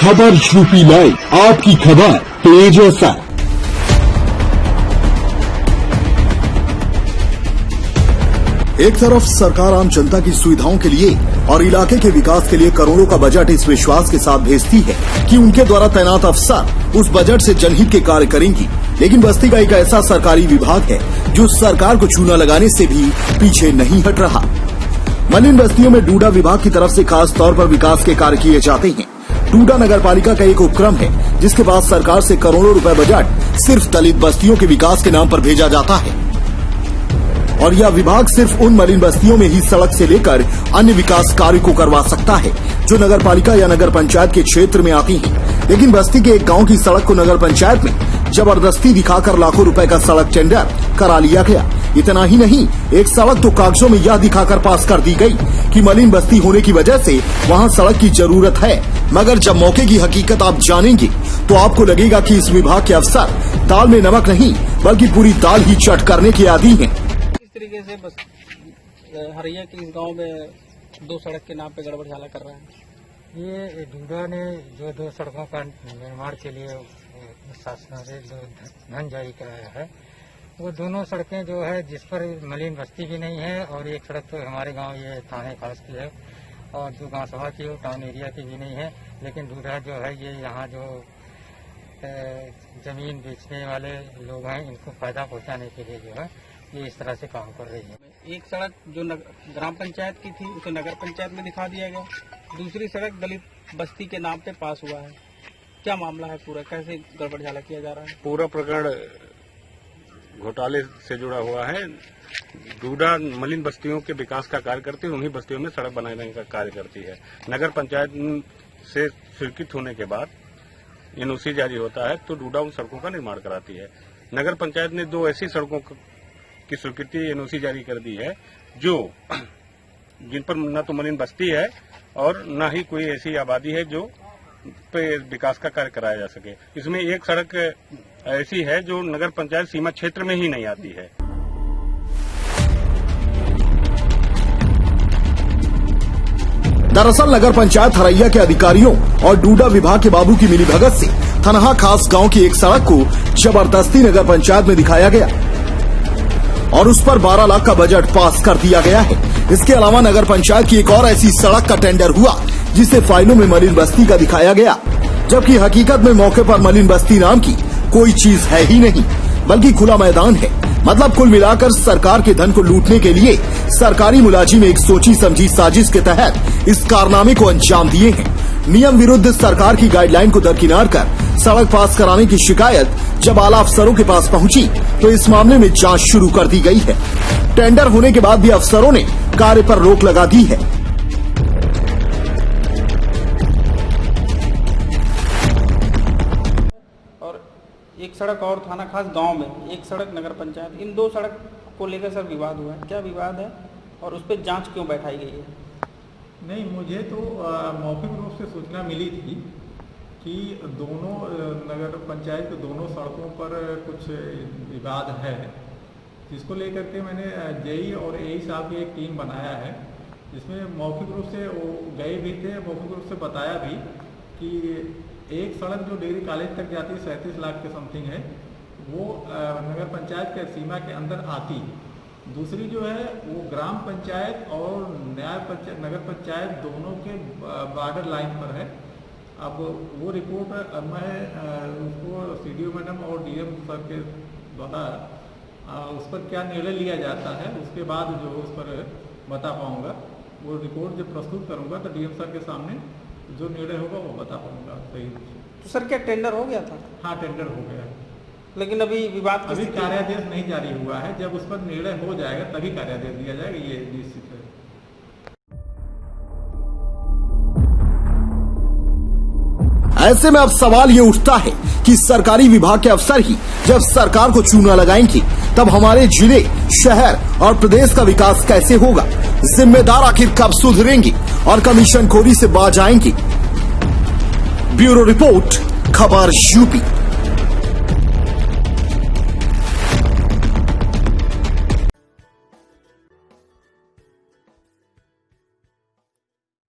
खबर UP live, आपकी खबर तेज असर। एक तरफ सरकार आम जनता की सुविधाओं के लिए और इलाके के विकास के लिए करोड़ों का बजट इस विश्वास के साथ भेजती है कि उनके द्वारा तैनात अफसर उस बजट से जनहित के कार्य करेंगी, लेकिन बस्ती का एक ऐसा सरकारी विभाग है जो सरकार को चूना लगाने से भी पीछे नहीं हट रहा। मलिन बस्तियों में डूडा विभाग की तरफ से खास तौर पर विकास के कार्य किए जाते हैं। डूडा नगर पालिका का एक उपक्रम है जिसके बाद सरकार से करोड़ों रुपए बजट सिर्फ दलित बस्तियों के विकास के नाम पर भेजा जाता है, और यह विभाग सिर्फ उन मलिन बस्तियों में ही सड़क से लेकर अन्य विकास कार्य को करवा सकता है जो नगर पालिका या नगर पंचायत के क्षेत्र में आती हैं। लेकिन बस्ती के एक गांव की सड़क को नगर पंचायत में जबरदस्ती दिखाकर लाखों रुपए का सड़क टेंडर करा लिया गया। इतना ही नहीं, एक सड़क तो कागजों में यह दिखाकर पास कर दी गई कि मलिन बस्ती होने की वजह से वहां सड़क की जरूरत है, मगर जब मौके की हकीकत आप जानेंगे तो आपको लगेगा कि इस विभाग के अफसर दाल में नमक नहीं बल्कि पूरी दाल ही चट करने के आदी हैं। इस तरीके से बस हरिया के इस गांव में 2 सड़क के नाम पे गड़बड़झाला कर रहा है। ये डूडा ने जो 2 सड़कों का निर्माण के लिए शासन से जो धन जारी कराया है, वो दोनों सड़कें जो है जिस पर मलिन बस्ती भी नहीं है, और एक सड़क तो हमारे गांव ये थाने खास की है, और जो गांव सभा की वो टाउन एरिया की भी नहीं है। लेकिन डूडा जो है ये यहाँ जो जमीन बेचने वाले लोग हैं इनको फायदा पहुँचाने के लिए जो है ये इस तरह से काम कर रही है। एक सड़क जो ग्राम पंचायत की थी उसे नगर पंचायत में दिखा दिया गया, दूसरी सड़क दलित बस्ती के नाम पे पास हुआ है। क्या मामला है पूरा, कैसे गड़बड़झाला किया जा रहा है? पूरा प्रकरण घोटाले से जुड़ा हुआ है। डूडा मलिन बस्तियों के विकास का कार्य करती है, उन्हीं बस्तियों में सड़क बनाने का कार्य करती है। नगर पंचायत से स्वीकृत होने के बाद एनओसी जारी होता है तो डूडा उन सड़कों का निर्माण कराती है। नगर पंचायत ने 2 ऐसी सड़कों की स्वीकृति एनओसी जारी कर दी है जो जिन पर न तो मलिन बस्ती है और न ही कोई ऐसी आबादी है जो पे विकास का कार्य कराया जा सके। इसमें एक सड़क ऐसी है जो नगर पंचायत सीमा क्षेत्र में ही नहीं आती है। दरअसल नगर पंचायत हरैया के अधिकारियों और डूडा विभाग के बाबू की मिलीभगत से थनहा खास गांव की एक सड़क को जबरदस्ती नगर पंचायत में दिखाया गया और उस पर 12 लाख का बजट पास कर दिया गया है। इसके अलावा नगर पंचायत की एक और ऐसी सड़क का टेंडर हुआ जिसे फाइलों में मलिन बस्ती का दिखाया गया, जबकि हकीकत में मौके पर मलिन बस्ती नाम की कोई चीज है ही नहीं बल्कि खुला मैदान है। मतलब कुल मिलाकर सरकार के धन को लूटने के लिए सरकारी मुलाजिम एक सोची समझी साजिश के तहत इस कारनामे को अंजाम दिए हैं। नियम विरुद्ध सरकार की गाइडलाइन को दरकिनार कर सड़क पास कराने की शिकायत जब आला अफसरों के पास पहुंची तो इस मामले में जांच शुरू कर दी गई है। टेंडर होने के बाद भी अफसरों ने कार्य पर रोक लगा दी है। और एक सड़क और थाना खास गांव में, एक सड़क नगर पंचायत, इन 2 सड़क को लेकर सर विवाद हुआ है। क्या विवाद है और उस पर जांच क्यों बैठाई गई है? नहीं, मुझे तो मौखिक रूप से सूचना मिली थी कि दोनों नगर पंचायत के दोनों सड़कों पर कुछ विवाद है, जिसको लेकर के मैंने जेई और एई साहब की एक टीम बनाया है, जिसमें मौखिक रूप से वो गए भी थे, मौखिक रूप से बताया भी कि एक सड़क जो डिग्री कॉलेज तक जाती 37 लाख के समथिंग है, वो नगर पंचायत के सीमा के अंदर आती। दूसरी जो है वो ग्राम पंचायत और न्याय पंचायत नगर पंचायत दोनों के बॉर्डर लाइन पर है। अब वो रिपोर्ट मैं उसको सीडीओ मैडम और डीएम सर के द्वारा उस पर क्या निर्णय लिया जाता है उसके बाद जो उस पर बता पाऊंगा। वो रिपोर्ट जब प्रस्तुत करूंगा तो डीएम सर के सामने जो निर्णय होगा वो बता पाऊंगा सही रूप से। तो सर क्या टेंडर हो गया था? हाँ, टेंडर हो गया है, लेकिन अभी विवाद अभी कार्यादेश नहीं जारी हुआ है। जब उस पर निर्णय हो जाएगा तभी कार्यादेश दिया जाएगा, ये निश्चित है। ऐसे में अब सवाल ये उठता है कि सरकारी विभाग के अफसर ही जब सरकार को चूना लगाएंगे तब हमारे जिले, शहर और प्रदेश का विकास कैसे होगा? जिम्मेदार आखिर कब सुधरेंगे और कमीशन खोरी से बाज आएंगे? ब्यूरो रिपोर्ट, खबर यूपी।